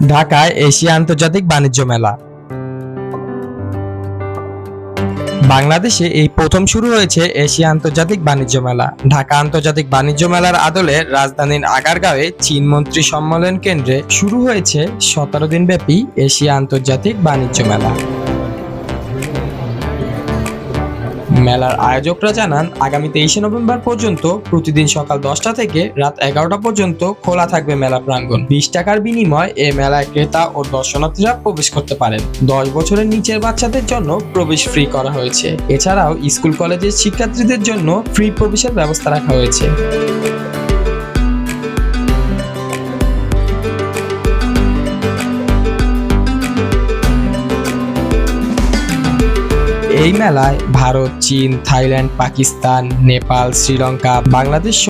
ঢাকায় এশিয়া আন্তর্জাতিক বাণিজ্য মেলা। বাংলাদেশে এই প্রথম শুরু হয়েছে এশিয়া আন্তর্জাতিক বাণিজ্য মেলা। ঢাকা আন্তর্জাতিক বাণিজ্য মেলার আদলে রাজধানীর আগারগাঁওয়ে চীন মন্ত্রী সম্মেলন কেন্দ্রে শুরু হয়েছে 17 দিনব্যাপী এশিয়া আন্তর্জাতিক বাণিজ্য মেলা। মেলার আয়োজকরা জানান, আগামী 23 নভেম্বর পর্যন্ত প্রতিদিন সকাল 10টা থেকে রাত 11টা পর্যন্ত খোলা থাকবে মেলা প্রাঙ্গণ। 20 টাকার বিনিময়ে এ মেলায় ক্রেতা ও দর্শনার্থীরা প্রবেশ করতে পারেন। 10 বছরের নিচের বাচ্চাদের জন্য প্রবেশ ফ্রি করা হয়েছে। এছাড়াও স্কুল কলেজের শিক্ষার্থীদের জন্য ফ্রি প্রবেশের ব্যবস্থা রাখা হয়েছে। এই মেলায় ভারত, চীন, থাইল্যান্ড, পাকিস্তান, নেপাল, শ্রীলঙ্কা, বাংলাদেশ